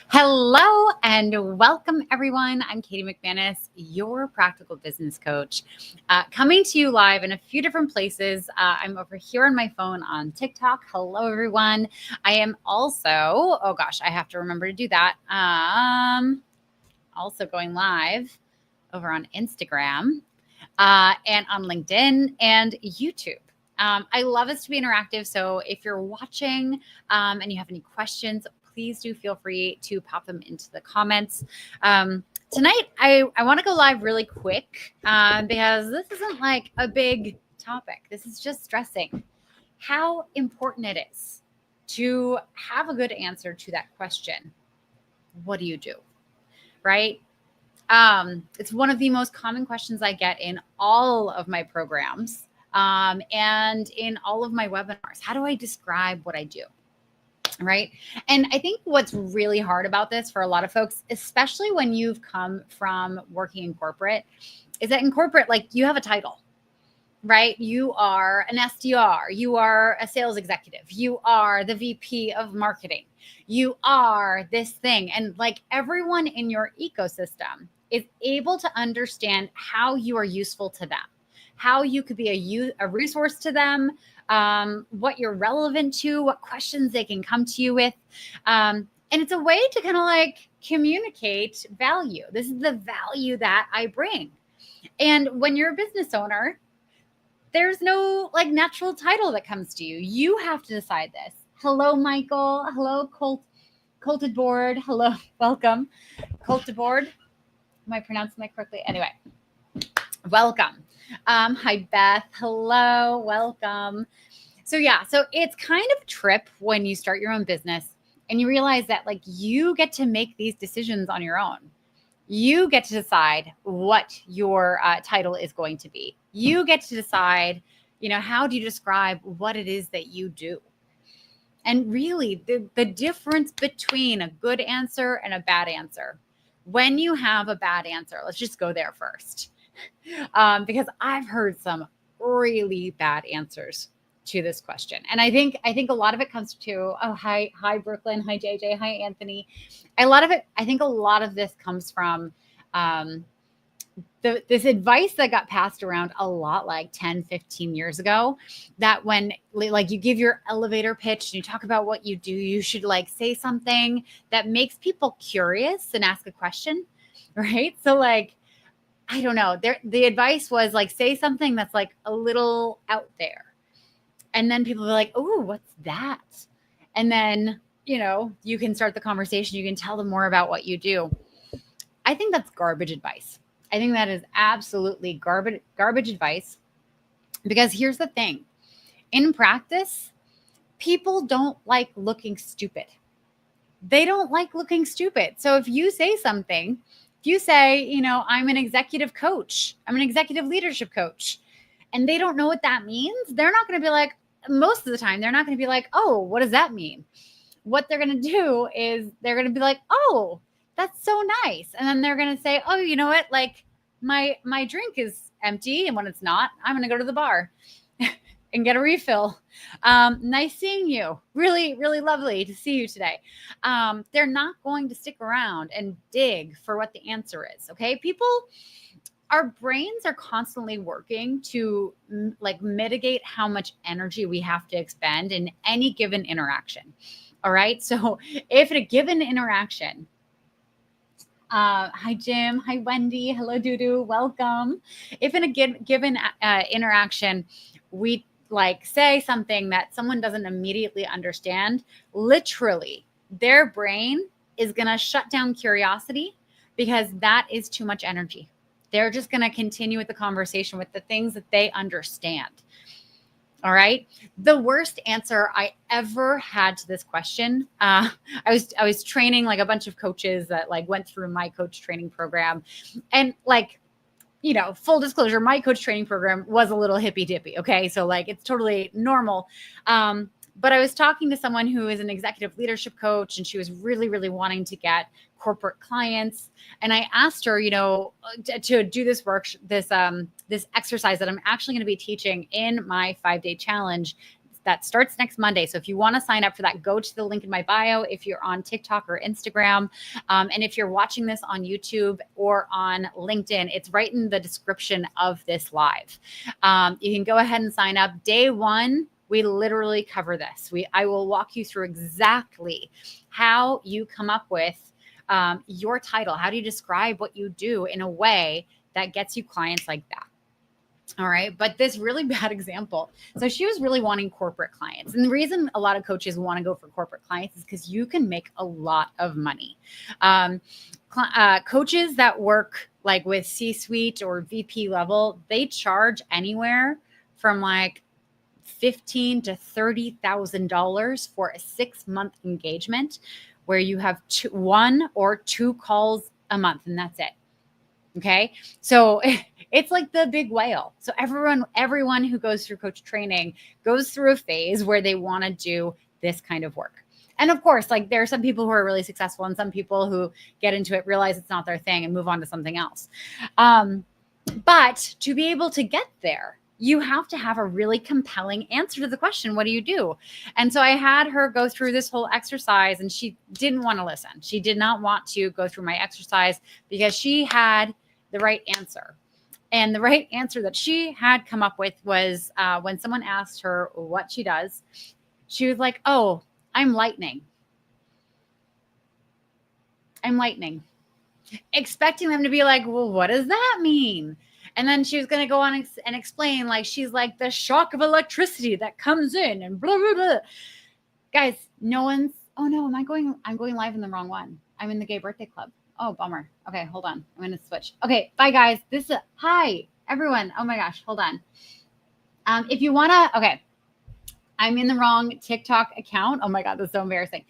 Hello and welcome, everyone. I'm Katie McManus, your practical business coach, coming to you live in a few different places. I'm over here on my phone on TikTok. Hello, everyone. I am also, oh gosh, I have to remember to do that. Also going live over on Instagram and on LinkedIn and YouTube. I love us to be interactive. So if you're watching and you have any questions, please do feel free to pop them into the comments. Tonight, I want to go live really quick because this isn't like a big topic. This is just stressing how important it is to have a good answer to that question. What do you do? Right? It's one of the most common questions I get in all of my programs and in all of my webinars. How do I describe what I do? Right. And I think what's really hard about this for a lot of folks, especially when you've come from working in corporate, is that in corporate, like you have a title, right? You are an SDR, you are a sales executive, you are the VP of marketing, you are this thing. And like everyone in your ecosystem is able to understand how you are useful to them, how you could be a resource to them, what you're relevant to, what questions they can come to you with. And it's a way to kind of like communicate value. This is the value that I bring. And when you're a business owner, there's no like natural title that comes to you. You have to decide this. Hello, Michael. Hello, Colted Board. Hello, welcome. Colted Board. Am I pronouncing that correctly? Anyway, welcome. Hi, Beth. Hello, welcome. So it's kind of a trip when you start your own business and you realize that like you get to make these decisions on your own. You get to decide what your title is going to be. You get to decide, how do you describe what it is that you do? And really the difference between a good answer and a bad answer. When you have a bad answer, let's just go there first. Because I've heard some really bad answers to this question. And I think a lot of it comes to, hi Brooklyn, hi JJ, hi Anthony. I think a lot of this comes from this advice that got passed around a lot like 10, 15 years ago, that when like you give your elevator pitch and you talk about what you do, you should like say something that makes people curious and ask a question, right? So like, I don't know. The advice was like, say something that's like a little out there. And then people are like, oh, what's that? And then, you can start the conversation. You can tell them more about what you do. I think that's garbage advice. I think that is absolutely garbage advice. Because here's the thing. In practice, people don't like looking stupid. They don't like looking stupid. So if you say something, if you say, I'm an executive coach, I'm an executive leadership coach, and they don't know what that means, they're not going to be like, most of the time, they're not going to be like, oh, what does that mean? What they're going to do is they're going to be like, oh, that's so nice. And then they're going to say, oh, you know what? Like my drink is empty. And when it's not, I'm going to go to the bar and get a refill. Nice seeing you. Really, really lovely to see you today. They're not going to stick around and dig for what the answer is. Okay. Our brains are constantly working to like mitigate how much energy we have to expend in any given interaction. All right. So if in a given interaction, hi, Jim. Hi, Wendy. Hello, Dudu. Welcome. If in a given interaction, we like say something that someone doesn't immediately understand, literally their brain is going to shut down curiosity because that is too much energy. They're just going to continue with the conversation with the things that they understand. All right. The worst answer I ever had to this question, I was training like a bunch of coaches that like went through my coach training program, and like, full disclosure, my coach training program was a little hippy dippy. Okay. So like, it's totally normal. But I was talking to someone who is an executive leadership coach, and she was really, really wanting to get corporate clients. And I asked her, to do this this exercise that I'm actually going to be teaching in my 5-day challenge that starts next Monday. So if you want to sign up for that, go to the link in my bio if you're on TikTok or Instagram. And if you're watching this on YouTube or on LinkedIn, it's right in the description of this live. You can go ahead and sign up. Day one, we literally cover this. I will walk you through exactly how you come up with your title. How do you describe what you do in a way that gets you clients like that? All right. But this really bad example. So she was really wanting corporate clients. And the reason a lot of coaches want to go for corporate clients is because you can make a lot of money. Coaches that work like with C-suite or VP level, they charge anywhere from like $15,000 to $30,000 for a 6-month engagement where you have 1 or 2 calls a month, and that's it. Okay. So it's like the big whale. So everyone who goes through coach training goes through a phase where they want to do this kind of work. And of course, like there are some people who are really successful and some people who get into it, realize it's not their thing and move on to something else. But to be able to get there, you have to have a really compelling answer to the question, what do you do? And so I had her go through this whole exercise and she didn't want to listen. She did not want to go through my exercise because she had the right answer. And the right answer that she had come up with was when someone asked her what she does, she was like, oh, I'm lightning. I'm lightning. Expecting them to be like, well, what does that mean? And then she was going to go on and explain, like, she's like the shock of electricity that comes in and blah, blah, blah. Guys, oh no, I'm going live in the wrong one. I'm in the gay birthday club. Oh, bummer. Okay, hold on. I'm going to switch. Okay, bye guys. Hi, everyone. Oh my gosh, hold on. If you want to, okay. I'm in the wrong TikTok account. Oh my God, that's so embarrassing.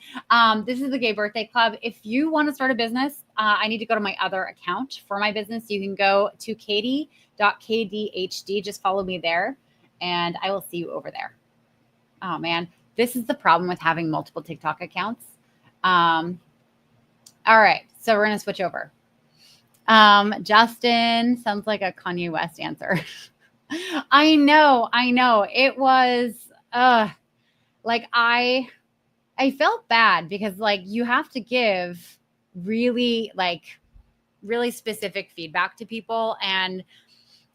This is the Gay Birthday Club. If you want to start a business, I need to go to my other account for my business. You can go to katie.kdhd. Just follow me there and I will see you over there. Oh man, this is the problem with having multiple TikTok accounts. All right, so we're going to switch over. Justin sounds like a Kanye West answer. I know. It was, like I felt bad because like you have to give really specific feedback to people. And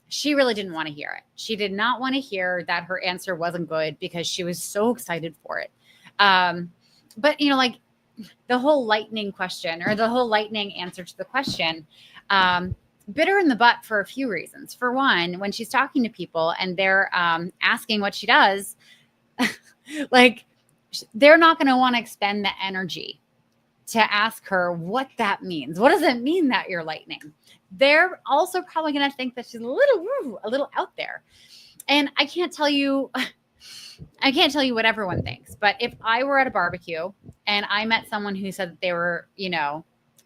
she really didn't want to hear it. She did not want to hear that her answer wasn't good because she was so excited for it. But you know, like the whole lightning question or the whole lightning answer to the question, bit her in the butt for a few reasons. For one, when she's talking to people and they're asking what she does, like they're not going to want to expend the energy to ask her what that means. What does it mean that you're lightning? They're also probably going to think that she's a little out there. And I can't tell you what everyone thinks, but if I were at a barbecue and I met someone who said that they were,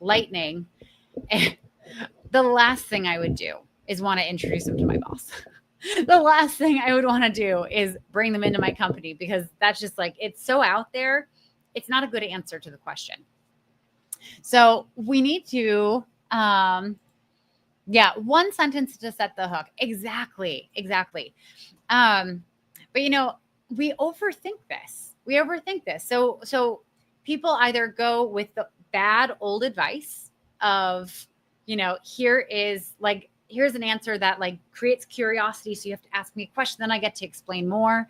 lightning, the last thing I would do is want to introduce them to my boss. The last thing I would want to do is bring them into my company because that's just like, it's so out there. It's not a good answer to the question. So we need to, one sentence to set the hook. Exactly. But we overthink this. So people either go with the bad old advice of, here's an answer that like creates curiosity. So you have to ask me a question, then I get to explain more.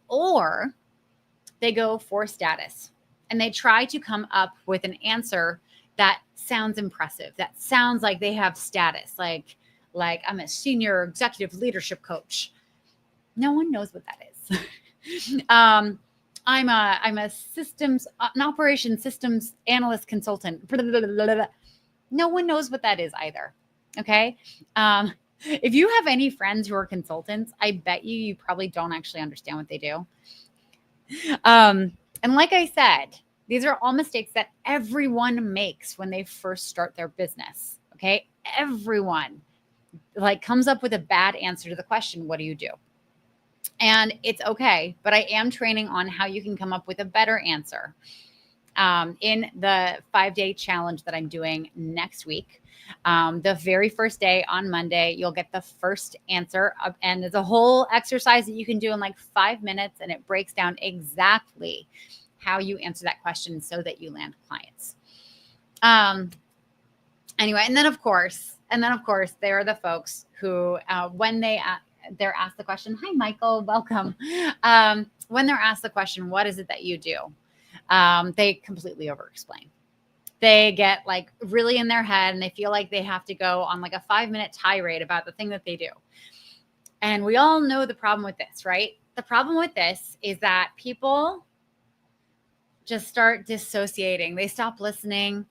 Or they go for status and they try to come up with an answer that sounds impressive. That sounds like they have status. Like I'm a senior executive leadership coach. No one knows what that is. I'm a systems, an operations systems analyst consultant. Blah, blah, blah, blah. No one knows what that is either. Okay. If you have any friends who are consultants, I bet you probably don't actually understand what they do. And like I said, these are all mistakes that everyone makes when they first start their business. Okay. Everyone comes up with a bad answer to the question, what do you do? And it's okay, but I am training on how you can come up with a better answer. in the 5-day challenge that I'm doing next week. The very first day on Monday, you'll get the first answer. And it's a whole exercise that you can do in like 5 minutes. And it breaks down exactly how you answer that question so that you land clients. Anyway, and then of course, there are the folks who, when they're asked the question, hi, Michael, welcome. When they're asked the question, what is it that you do? They completely over-explain. They get like really in their head and they feel like they have to go on like a 5-minute tirade about the thing that they do. And we all know the problem with this, right? The problem with this is that people just start dissociating. They stop listening.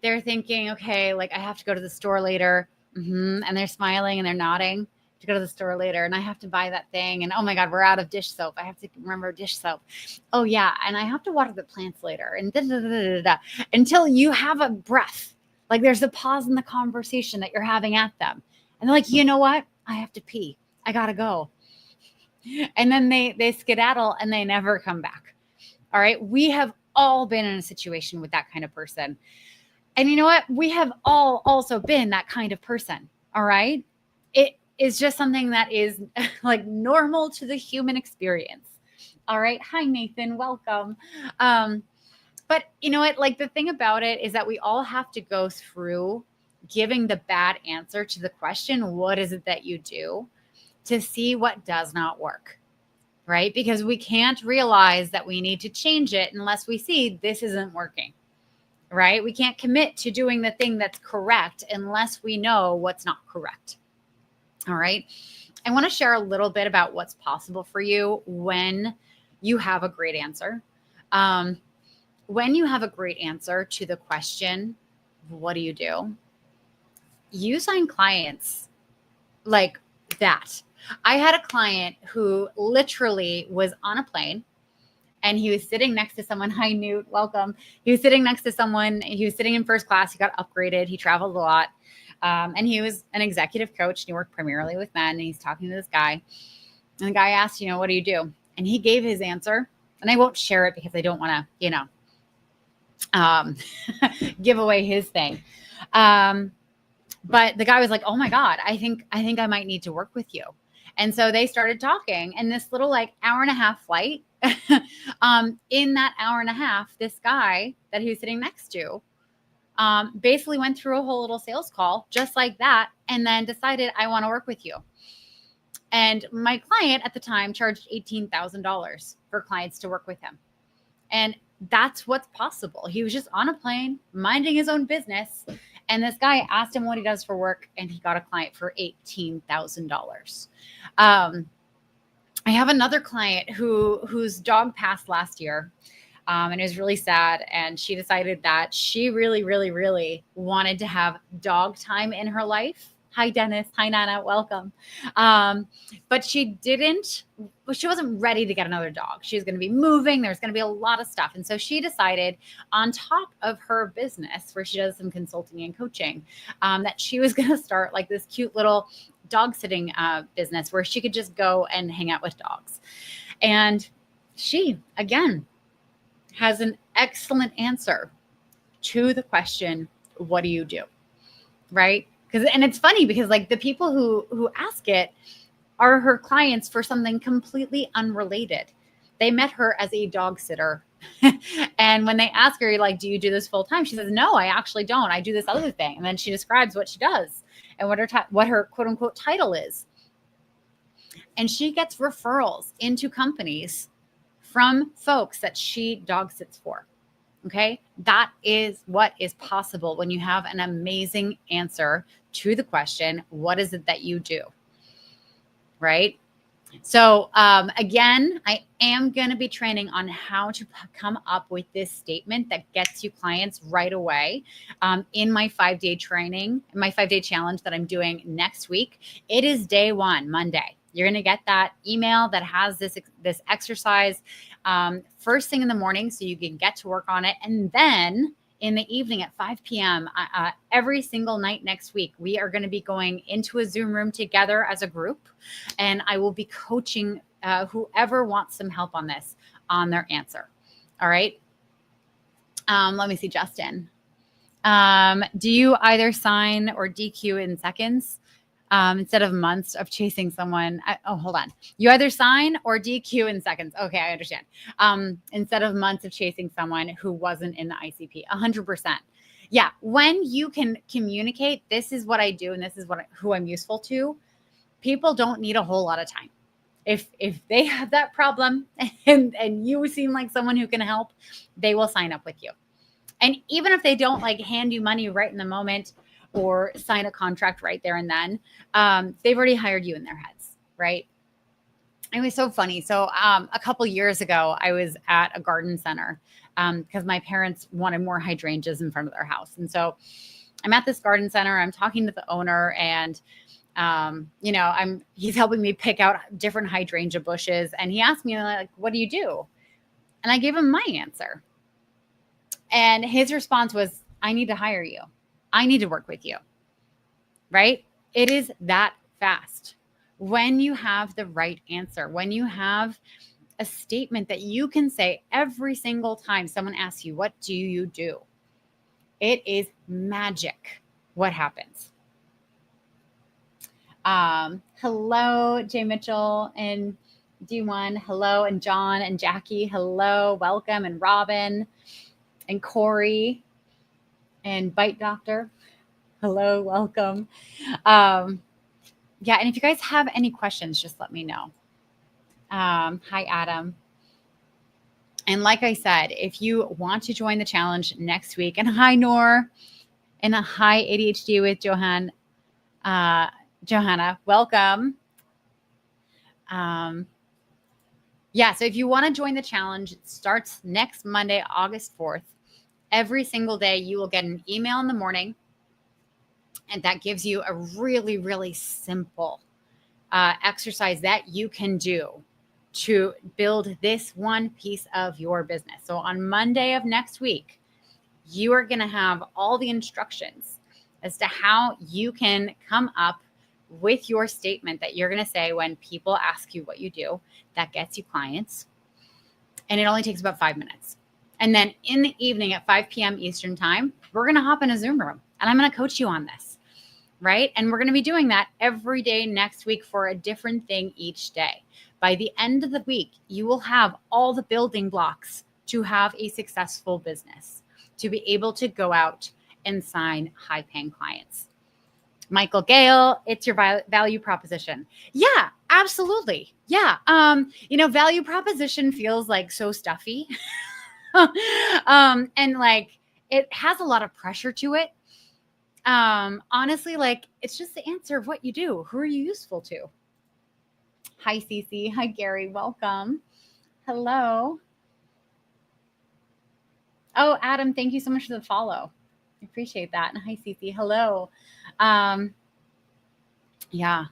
They're thinking, okay, like I have to go to the store later. And they're smiling and they're nodding to go to the store later. And I have to buy that thing. And oh my God, we're out of dish soap. I have to remember dish soap. Oh yeah. And I have to water the plants later. And until you have a breath, like there's a pause in the conversation that you're having at them. And they're like, you know what? I have to pee. I got to go. And then they skedaddle and they never come back. All right. We have all been in a situation with that kind of person. And you know what? We have all also been that kind of person. All right. It is just something that is like normal to the human experience. All right. Hi, Nathan. Welcome. But you know what? Like the thing about it is that we all have to go through giving the bad answer to the question, what is it that you do, to see what does not work. Right? Because we can't realize that we need to change it unless we see this isn't working. Right? We can't commit to doing the thing that's correct unless we know what's not correct. All right. I want to share a little bit about what's possible for you when you have a great answer. When you have a great answer to the question, what do you do? You sign clients like that. I had a client who literally was on a plane. And he was sitting next to someone. Hi, Newt. Welcome. He was sitting next to someone. He was sitting in first class. He got upgraded. He traveled a lot. And he was an executive coach. And he worked primarily with men. And he's talking to this guy. And the guy asked, what do you do? And he gave his answer. And I won't share it because I don't want to, give away his thing. But the guy was like, oh, my God, I think I might need to work with you. And so they started talking. And this little like hour and a half flight, in that hour and a half, this guy that he was sitting next to basically went through a whole little sales call just like that and then decided, I want to work with you. And my client at the time charged $18,000 for clients to work with him. And that's what's possible. He was just on a plane, minding his own business. And this guy asked him what he does for work, and he got a client for $18,000. I have another client whose dog passed last year, and it was really sad. And she decided that she really, really, really wanted to have dog time in her life. Hi, Dennis. Hi, Nana. Welcome. But she wasn't ready to get another dog. She was going to be moving. There's going to be a lot of stuff. And so she decided, on top of her business, where she does some consulting and coaching, that she was going to start like this cute little dog sitting business where she could just go and hang out with dogs. And she, again, has an excellent answer to the question, what do you do? Right? And it's funny because like the people who ask it are her clients for something completely unrelated. They met her as a dog sitter. And when they ask her, like, do you do this full time? She says, no, I actually don't. I do this other thing. And then she describes what she does and what her quote unquote title is. And she gets referrals into companies from folks that she dog sits for. Okay. That is what is possible when you have an amazing answer to the question, what is it that you do? Right. So again, I am going to be training on how to come up with this statement that gets you clients right away in my 5-day training, my 5-day challenge that I'm doing next week. It is day 1, Monday. You're going to get that email that has this exercise first thing in the morning so you can get to work on it. And then in the evening at 5 p.m. Every single night next week, we are going to be going into a Zoom room together as a group. And I will be coaching whoever wants some help on this, on their answer. All right. Let me see, Justin. Do you either sign or DQ in seconds instead of months of chasing someone? Hold on. You either sign or DQ in seconds. Okay, I understand. Instead of months of chasing someone who wasn't in the ICP. 100%. Yeah, when you can communicate, this is what I do and this is who I'm useful to, people don't need a whole lot of time. If they have that problem and you seem like someone who can help, they will sign up with you. And even if they don't like hand you money right in the moment or sign a contract right there and then, they've already hired you in their heads, right? It was so funny. So a couple years ago, I was at a garden center because my parents wanted more hydrangeas in front of their house. And so I'm at this garden center. I'm talking to the owner and he's helping me pick out different hydrangea bushes. And he asked me, like, what do you do? And I gave him my answer. And his response was, I need to hire you. I need to work with you. Right? It is that fast. When you have the right answer, when you have a statement that you can say every single time someone asks you, what do you do? It is magic what happens. Hello, Jay Mitchell and D1. Hello, and John and Jackie. Hello, welcome, and Robin and Corey and Bite Doctor. Hello, welcome. Yeah, and if you guys have any questions, just let me know. Hi, Adam. And like I said, if you want to join the challenge next week, and hi, Noor, and a hi, ADHD with Johanna, welcome. Yeah, so if you want to join the challenge, it starts next Monday, August 4th. Every single day, you will get an email in the morning, and that gives you a really, really simple exercise that you can do to build this one piece of your business. So on Monday of next week, you are going to have all the instructions as to how you can come up with your statement that you're going to say when people ask you what you do that gets you clients. And it only takes about 5 minutes. And then in the evening at 5 p.m. Eastern time, we're going to hop in a Zoom room and I'm going to coach you on this, right? And we're going to be doing that every day next week for a different thing each day. By the end of the week, you will have all the building blocks to have a successful business, to be able to go out and sign high-paying clients. Michael Gale, it's your value proposition. Yeah, absolutely. Yeah. Value proposition feels like so stuffy. And like it has a lot of pressure to it. Honestly, like it's just the answer of what you do. Who are you useful to? Hi, Cece. Hi, Gary. Welcome. Hello. Oh, Adam, thank you so much for the follow. I appreciate that. And hi, Cece. Hello. Yeah.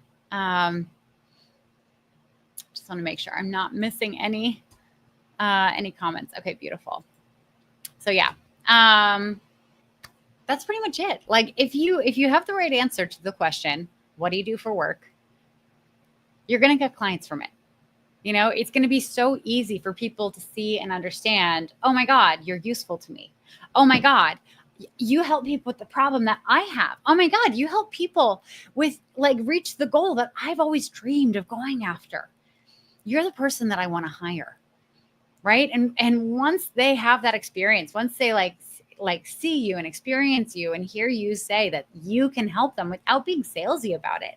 Just want to make sure I'm not missing any comments. Okay, beautiful. So yeah. That's pretty much it. Like if you have the right answer to the question, what do you do for work? You're going to get clients from it. It's going to be so easy for people to see and understand, oh my God, you're useful to me. Oh my God, you help people with the problem that I have. Oh my God, you help people with reach the goal that I've always dreamed of going after. You're the person that I want to hire. Right. And once they have that experience, once they see you and experience you and hear you say that you can help them without being salesy about it,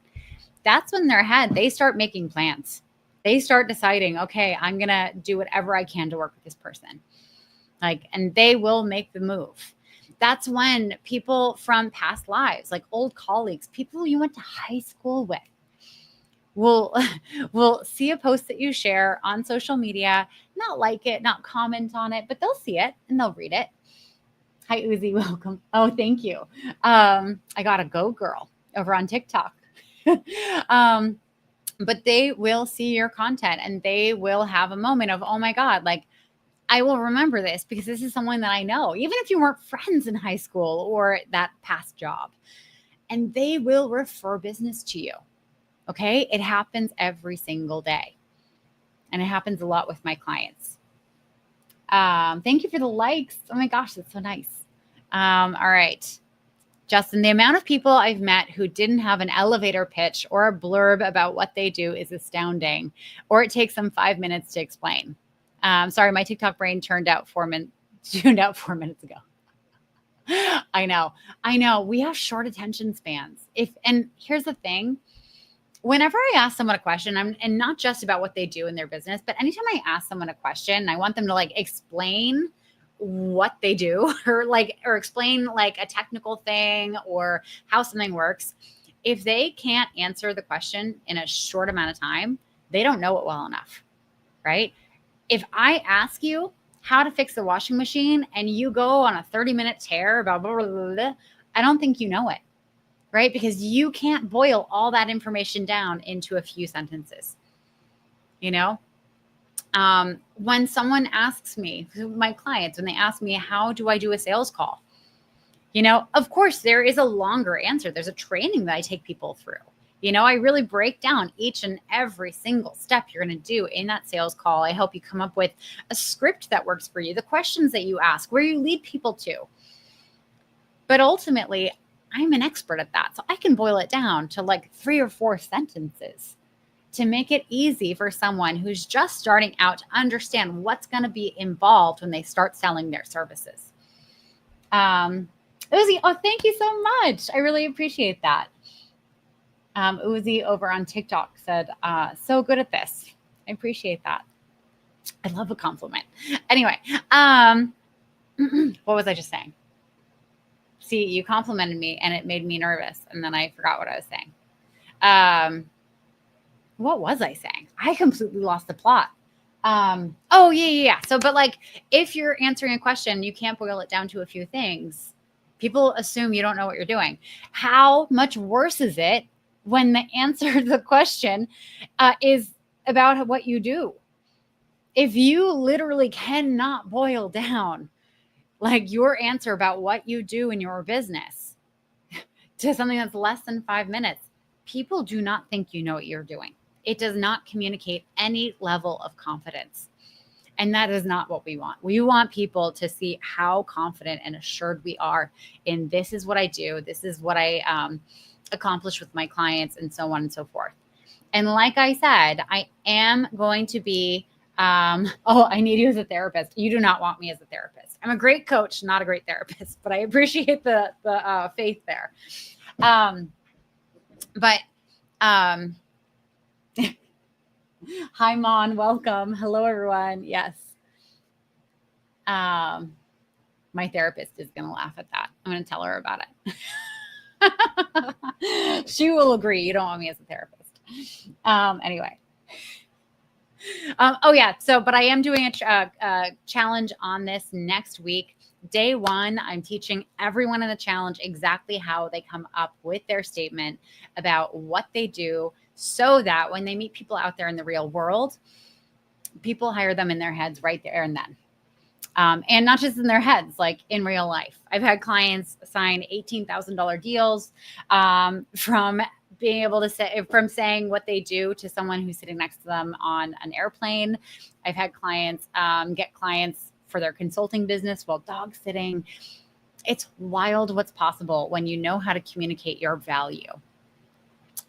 that's when they start making plans. They start deciding, okay, I'm going to do whatever I can to work with this person. And they will make the move. That's when people from past lives, like old colleagues, people you went to high school with, will see a post that you share on social media, not like it, not comment on it, but they'll see it and they'll read it. Hi, Uzi, welcome. Oh, thank you. I got a Go Girl over on TikTok. But they will see your content and they will have a moment of, oh my God, I will remember this because this is someone that I know, even if you weren't friends in high school or that past job, and they will refer business to you. Okay. It happens every single day. And it happens a lot with my clients. Thank you for the likes. Oh my gosh, that's so nice. All right. Justin, the amount of people I've met who didn't have an elevator pitch or a blurb about what they do is astounding, or it takes them 5 minutes to explain. Sorry, my TikTok brain tuned out 4 minutes ago. I know. We have short attention spans. And here's the thing. Whenever I ask someone a question, and not just about what they do in their business, but anytime I ask someone a question, I want them to like explain what they do or explain like a technical thing or how something works. If they can't answer the question in a short amount of time, they don't know it well enough, right? If I ask you how to fix the washing machine and you go on a 30-minute tear about blah, blah, blah, blah, I don't think you know it, right? Because you can't boil all that information down into a few sentences, you know? When someone asks me, my clients, when they ask me, how do I do a sales call? You know, of course, there is a longer answer. There's a training that I take people through. You know, I really break down each and every single step you're going to do in that sales call. I help you come up with a script that works for you, the questions that you ask, where you lead people to. But ultimately, I'm an expert at that. So I can boil it down to like 3 or 4 sentences to make it easy for someone who's just starting out to understand what's going to be involved when they start selling their services. Uzi, oh, thank you so much. I really appreciate that. Uzi over on TikTok said, so good at this. I appreciate that. I love a compliment. Anyway, what was I just saying? See, you complimented me and it made me nervous. And then I forgot what I was saying. What was I saying? I completely lost the plot. Oh, yeah. So, but like, if you're answering a question, you can't boil it down to a few things. People assume you don't know what you're doing. How much worse is it when the answer to the question is about what you do? If you literally cannot boil down like your answer about what you do in your business to something that's less than 5 minutes, people do not think you know what you're doing. It does not communicate any level of confidence. And that is not what we want. We want people to see how confident and assured we are in this is what I do. This is what I accomplish with my clients and so on and so forth. And like I said, I am going to be, I need you as a therapist. You do not want me as a therapist. I'm a great coach, not a great therapist, but I appreciate the faith there. Hi, Mon. Welcome. Hello, everyone. Yes. My therapist is going to laugh at that. I'm going to tell her about it. She will agree. You don't want me as a therapist. Anyway. But I am doing a challenge on this next week. Day 1, I'm teaching everyone in the challenge exactly how they come up with their statement about what they do, so that when they meet people out there in the real world, people hire them in their heads right there and then. And not just in their heads, like in real life. I've had clients sign $18,000 deals from being able to say, from saying what they do to someone who's sitting next to them on an airplane. I've had clients get clients for their consulting business while dog sitting. It's wild what's possible when you know how to communicate your value.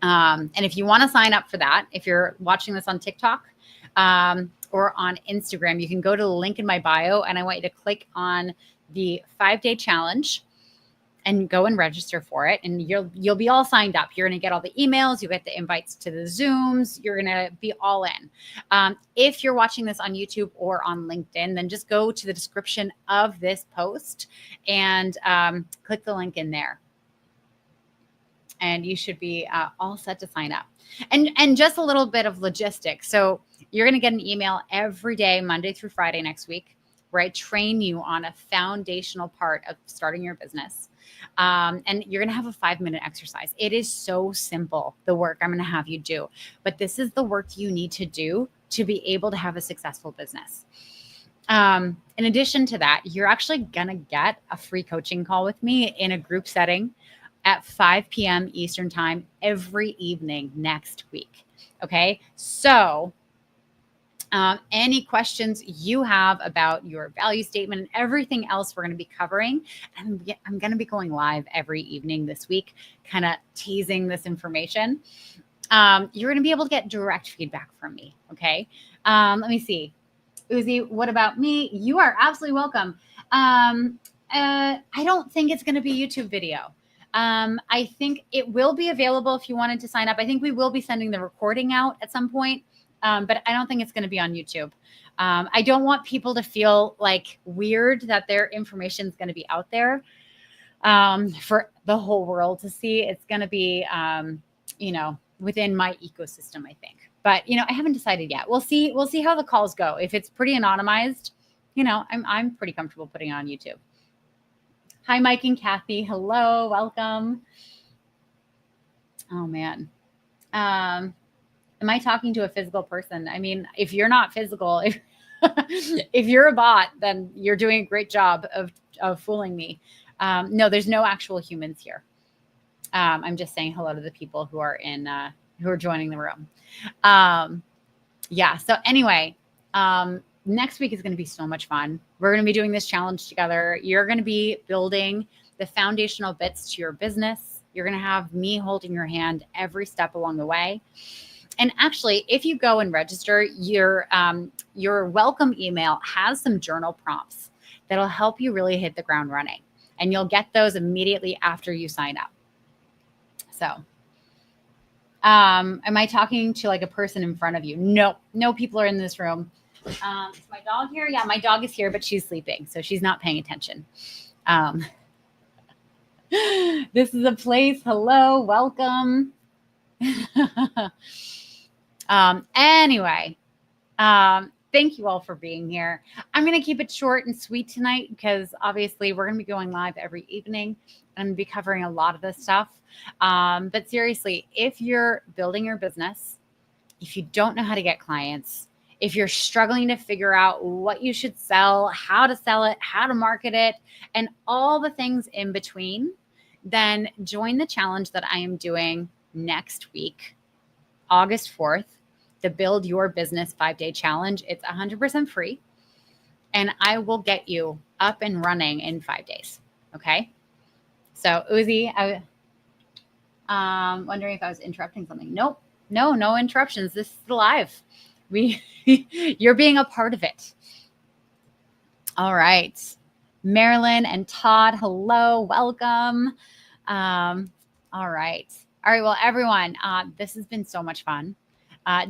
And if you want to sign up for that, if you're watching this on TikTok or on Instagram, you can go to the link in my bio, and I want you to click on the 5-day challenge and go and register for it. And you'll be all signed up. You're going to get all the emails. You get the invites to the Zooms. You're going to be all in. If you're watching this on YouTube or on LinkedIn, then just go to the description of this post and click the link in there. And you should be all set to sign up. And just a little bit of logistics. So you're going to get an email every day, Monday through Friday next week, where I train you on a foundational part of starting your business. And you're going to have a 5-minute exercise. It is so simple, the work I'm going to have you do. But this is the work you need to do to be able to have a successful business. In addition to that, you're actually going to get a free coaching call with me in a group setting at 5 p.m. Eastern time every evening next week. Okay. So Any questions you have about your value statement and everything else we're going to be covering. I'm going to be going live every evening this week, kind of teasing this information. You're going to be able to get direct feedback from me. Okay. Let me see. Uzi, what about me? You are absolutely welcome. I don't think it's going to be YouTube video. I think it will be available if you wanted to sign up. I think we will be sending the recording out at some point. But I don't think it's going to be on YouTube. I don't want people to feel like weird that their information is going to be out there for the whole world to see. It's going to be, within my ecosystem, I think. But, I haven't decided yet. We'll see. We'll see how the calls go. If it's pretty anonymized, I'm pretty comfortable putting it on YouTube. Hi, Mike and Kathy. Hello. Welcome. Oh, man. Am I talking to a physical person? I mean, if you're not physical, if you're a bot, then you're doing a great job of fooling me. No, there's no actual humans here. I'm just saying hello to the people who are who are joining the room. Yeah. So anyway, next week is going to be so much fun. We're going to be doing this challenge together. You're going to be building the foundational bits to your business. You're going to have me holding your hand every step along the way. And actually, if you go and register, your welcome email has some journal prompts that'll help you really hit the ground running. And you'll get those immediately after you sign up. So, am I talking to like a person in front of you? No people are in this room. Is my dog here? Yeah, my dog is here, but she's sleeping, so she's not paying attention. This is a place. Hello, welcome. Anyway, thank you all for being here. I'm going to keep it short and sweet tonight because obviously we're going to be going live every evening and be covering a lot of this stuff. But seriously, if you're building your business, if you don't know how to get clients, if you're struggling to figure out what you should sell, how to sell it, how to market it, and all the things in between, then join the challenge that I am doing next week, August 4th, the Build Your Business 5-Day Challenge. It's 100% free, and I will get you up and running in 5 days. Okay. So Uzi, wondering if I was interrupting something. Nope. No interruptions. This is live. You're being a part of it. All right. Marilyn and Todd, hello, welcome. All right. Well, everyone, this has been so much fun.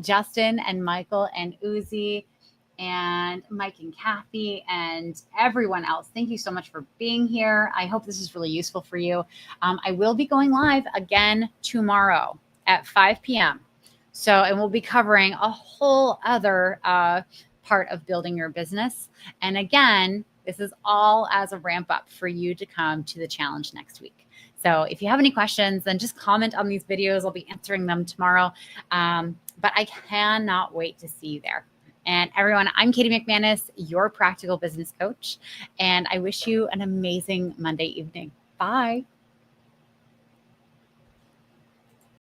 Justin and Michael and Uzi and Mike and Kathy and everyone else, thank you so much for being here. I hope this is really useful for you. I will be going live again tomorrow at 5 p.m. And we'll be covering a whole other part of building your business. And again, this is all as a ramp up for you to come to the challenge next week. So if you have any questions, then just comment on these videos. I'll be answering them tomorrow. But I cannot wait to see you there. And everyone, I'm Katie McManus, your practical business coach. And I wish you an amazing Monday evening. Bye.